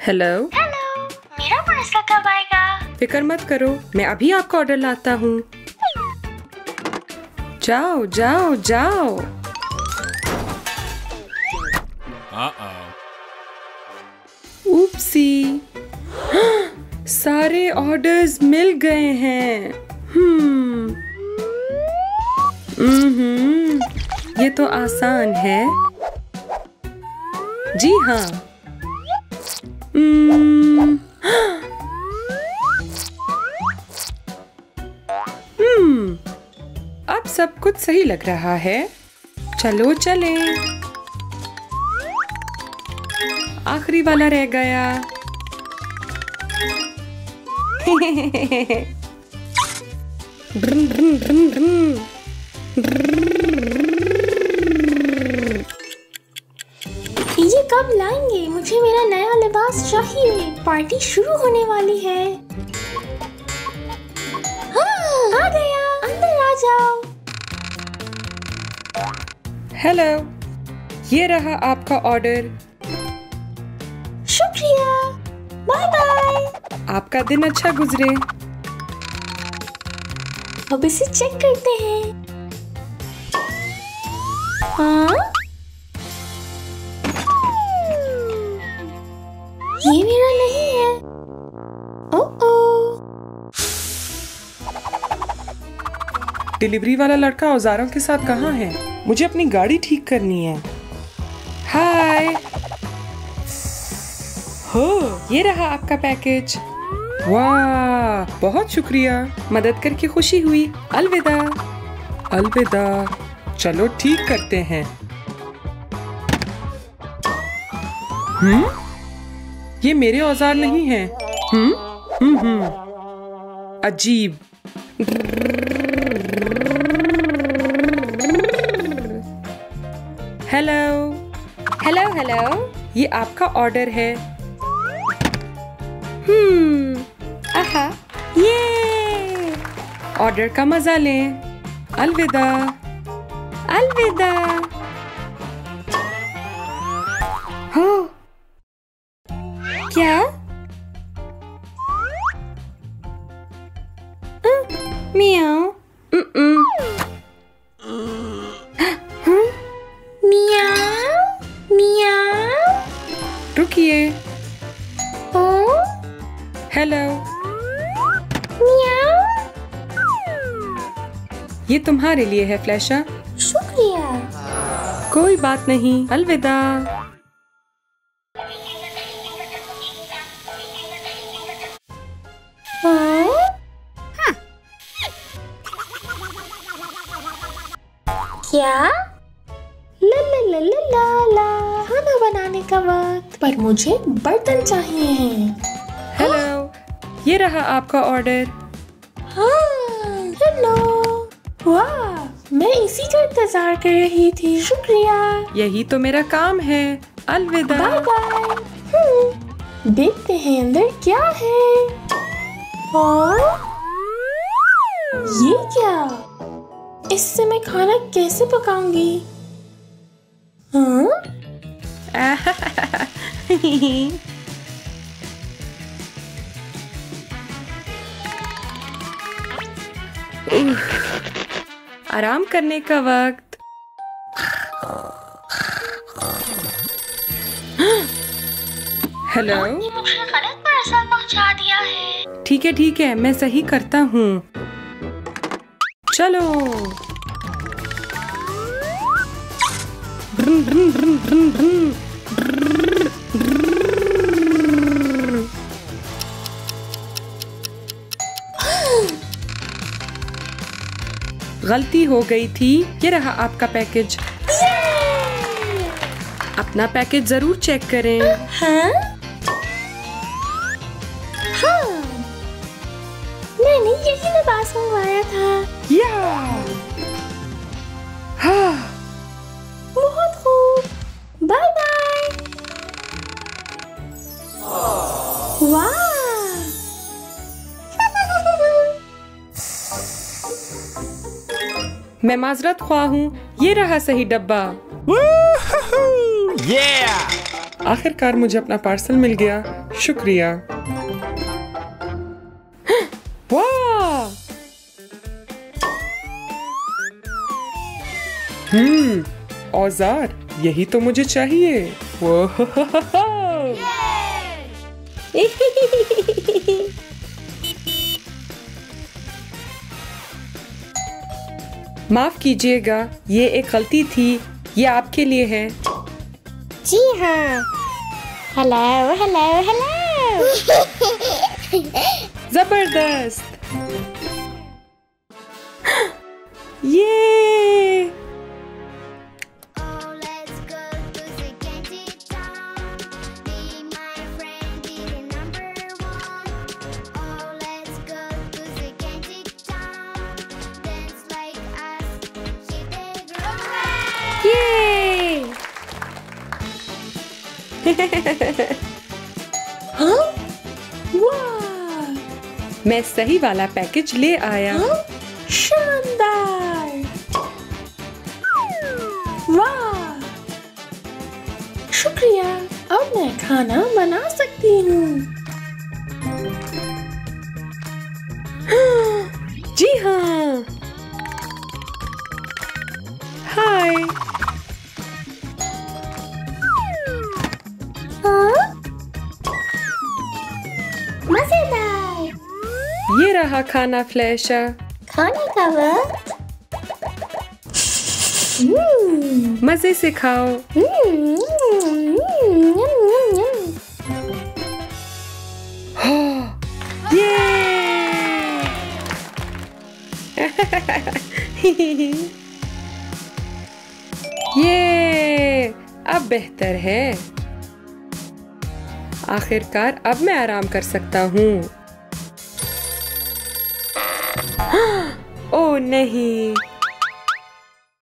Hello. Hello, मेरा parcel कब आएगा? फिक्र मत करो, मैं अभी आपका ऑर्डर लाता हूँ। जाओ जाओ जाओ। ऊप्सी, सारे ऑर्डर्स मिल गए हैं। ये तो आसान है। जी हाँ। अब सब कुछ सही लग रहा है। चलो चलें। आखिरी वाला रह गया। ये कब लाएंगे? मुझे मेरा नया लिबास चाहिए। पार्टी शुरू होने वाली है। हाँ, आ गया। अंदर आ जाओ। हेलो, ये रहा आपका ऑर्डर। शुक्रिया। Bye bye. आपका दिन अच्छा गुजरे। अब इसे चेक करते हैं। हाँ? ये मेरा नहीं है। ओह। डिलीवरी वाला लड़का औजारों के साथ कहाँ है? मुझे अपनी गाड़ी ठीक करनी है। हाय। हो, ये रहा आपका पैकेज। वाह, बहुत शुक्रिया। मदद करके खुशी हुई। अलविदा। अलविदा। चलो ठीक करते हैं। ये मेरे औजार नहीं हैं। अजीब। हेलो हेलो हेलो, ये आपका ऑर्डर है। आहा, ये ऑर्डर का मजा लें। अलविदा। अलविदा। हो, क्या? मियाओ। मियाओ, मियाओ। रुकिए। हेलो। मियाओ। ये तुम्हारे लिए है फ्लैशा। शुक्रिया। कोई बात नहीं। अलविदा। क्या? ला ला ला ला ला ला। खाना बनाने का वक्त। पर मुझे बर्तन चाहिए हैं। हेलो, ये रहा आपका ऑर्डर। हाँ, हेलो। वाह, मैं इसी का इंतजार कर रही थी। शुक्रिया। यही तो मेरा काम है। अलविदा। Bye bye. देखते हैं अंदर क्या है। हाँ? ये क्या? इससे मैं खाना कैसे पकाऊंगी? हाँ? आराम करने का वक्त। हेलो। मुझे गलत पार्सल पहुंचा दिया है। ठीक है, मैं सही करता हूँ। चलो। गलती हो गई थी। ये रहा आपका पैकेज। अपना पैकेज जरूर चेक करें। हाँ? हाँ, मैंने यही लिबास मंगवाया था। या। हाँ। बहुत खूब। Bye bye. वाह। मैं माजरत ख्वाह हूँ। ये रहा सही डब्बा। आखिरकार मुझे अपना पार्सल मिल गया। शुक्रिया। वाह! औजार, यही तो मुझे चाहिए। माफ कीजिएगा, ये एक गलती थी। ये आपके लिए है। जी हाँ। Hello hello hello. जबरदस्त। ये हाँ? वाह! मैं सही वाला पैकेज ले आया। हाँ? शानदार! वाह! शुक्रिया। अब मैं खाना बना सकती हूँ। जी हाँ। हाय। मजेदार। ये रहा खाना फ्लैशा। खाने का वक्त। मजे से खाओ। ये ये अब बेहतर है। आखिरकार अब मैं आराम कर सकता हूँ। ओह नहीं।